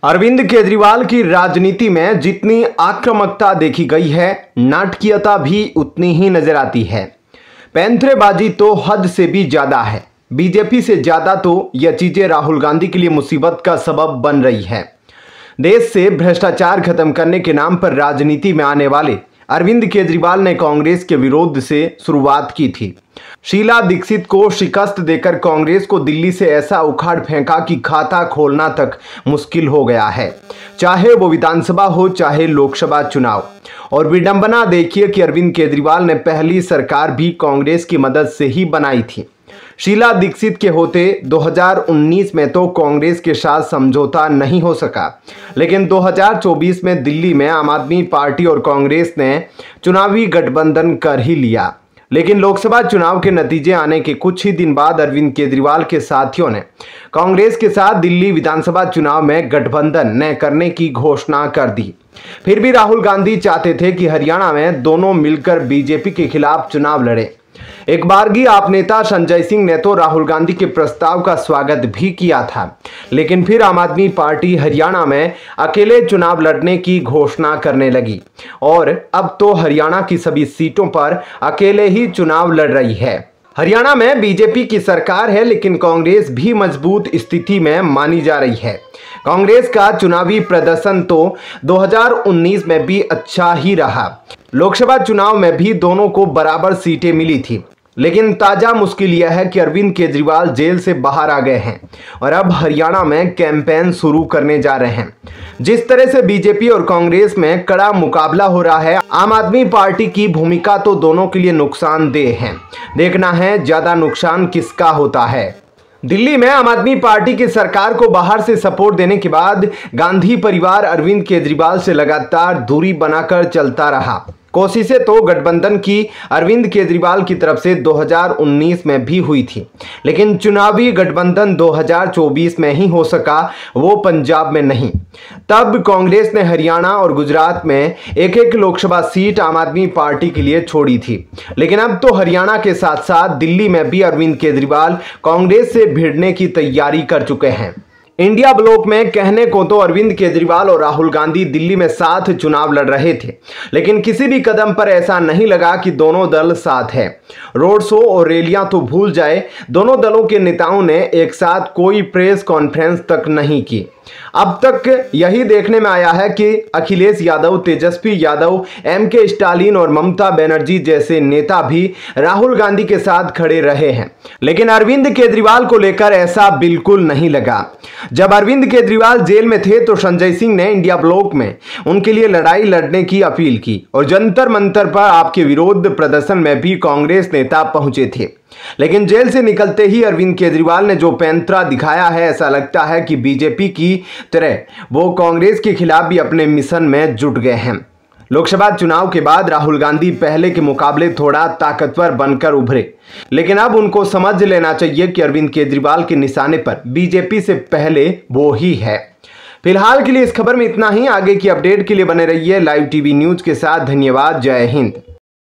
अरविंद केजरीवाल की राजनीति में जितनी आक्रामकता देखी गई है, नाटकीयता भी उतनी ही नजर आती है। पैंतरेबाजी तो हद से भी ज्यादा है। बीजेपी से ज्यादा तो यह चीजें राहुल गांधी के लिए मुसीबत का सबब बन रही है। देश से भ्रष्टाचार खत्म करने के नाम पर राजनीति में आने वाले अरविंद केजरीवाल ने कांग्रेस के विरोध से शुरुआत की थी। शीला दीक्षित को शिकस्त देकर कांग्रेस को दिल्ली से ऐसा उखाड़ फेंका कि खाता खोलना तक मुश्किल हो गया है, चाहे वो विधानसभा हो चाहे लोकसभा चुनाव। और विडंबना देखिए कि अरविंद केजरीवाल ने पहली सरकार भी कांग्रेस की मदद से ही बनाई थी। शीला दीक्षित के होते 2019 में तो कांग्रेस के साथ समझौता नहीं हो सका, लेकिन 2024 में दिल्ली में आम आदमी पार्टी और कांग्रेस ने चुनावी गठबंधन कर ही लिया। लेकिन लोकसभा चुनाव के नतीजे आने के कुछ ही दिन बाद अरविंद केजरीवाल के साथियों ने कांग्रेस के साथ दिल्ली विधानसभा चुनाव में गठबंधन न करने की घोषणा कर दी। फिर भी राहुल गांधी चाहते थे कि हरियाणा में दोनों मिलकर बीजेपी के खिलाफ चुनाव लड़े। एक बारगी आप नेता संजय सिंह ने तो राहुल गांधी के प्रस्ताव का स्वागत भी किया था, लेकिन फिर आम आदमी पार्टी हरियाणा में अकेले चुनाव लड़ने की घोषणा करने लगी और अब तो हरियाणा की सभी सीटों पर अकेले ही चुनाव लड़ रही है। हरियाणा में बीजेपी की सरकार है, लेकिन कांग्रेस भी मजबूत स्थिति में मानी जा रही है। कांग्रेस का चुनावी प्रदर्शन तो 2019 में भी अच्छा ही रहा। लोकसभा चुनाव में भी दोनों को बराबर सीटें मिली थी, लेकिन ताजा मुश्किल यह है कि अरविंद केजरीवाल जेल से बाहर आ गए हैं और अब हरियाणा में कैंपेन शुरू करने जा रहे हैं। जिस तरह से बीजेपी और कांग्रेस में कड़ा मुकाबला हो रहा है, आम आदमी पार्टी की भूमिका तो दोनों के लिए नुकसानदेह है। देखना है ज्यादा नुकसान किसका होता है। दिल्ली में आम आदमी पार्टी की सरकार को बाहर से सपोर्ट देने के बाद गांधी परिवार अरविंद केजरीवाल से लगातार दूरी बनाकर चलता रहा। कोशिशें तो गठबंधन की अरविंद केजरीवाल की तरफ से 2019 में भी हुई थी, लेकिन चुनावी गठबंधन 2024 में ही हो सका, वो पंजाब में नहीं। तब कांग्रेस ने हरियाणा और गुजरात में एक एक लोकसभा सीट आम आदमी पार्टी के लिए छोड़ी थी, लेकिन अब तो हरियाणा के साथ साथ दिल्ली में भी अरविंद केजरीवाल कांग्रेस से भिड़ने की तैयारी कर चुके हैं। इंडिया ब्लॉक में कहने को तो अरविंद केजरीवाल और राहुल गांधी दिल्ली में साथ चुनाव लड़ रहे थे, लेकिन किसी भी कदम पर ऐसा नहीं लगा कि दोनों दल साथ हैं। रोड शो और रैलियां तो भूल जाए, दोनों दलों के नेताओं ने एक साथ कोई प्रेस कॉन्फ्रेंस तक नहीं की। अब तक यही देखने में आया है कि अखिलेश यादव, तेजस्वी यादव, एमके स्टालिन और ममता बनर्जी जैसे नेता भी राहुल गांधी के साथ खड़े रहे हैं, लेकिन अरविंद केजरीवाल को लेकर ऐसा बिल्कुल नहीं लगा। जब अरविंद केजरीवाल जेल में थे तो संजय सिंह ने इंडिया ब्लॉक में उनके लिए लड़ाई लड़ने की अपील की और जंतर मंतर पर आपके विरोध प्रदर्शन में भी कांग्रेस नेता पहुंचे थे। लेकिन जेल से निकलते ही अरविंद केजरीवाल ने जो पैंतरा दिखाया है, ऐसा लगता है कि बीजेपी की तरह वो कांग्रेस के खिलाफ भी अपने मिशन में जुट गए हैं। लोकसभा चुनाव के बाद राहुल गांधी पहले के मुकाबले थोड़ा ताकतवर बनकर उभरे, लेकिन अब उनको समझ लेना चाहिए कि अरविंद केजरीवाल के निशाने पर बीजेपी से पहले वो ही है। फिलहाल के लिए इस खबर में इतना ही। आगे की अपडेट के लिए बने रहिए लाइव टीवी न्यूज के साथ। धन्यवाद। जय हिंद।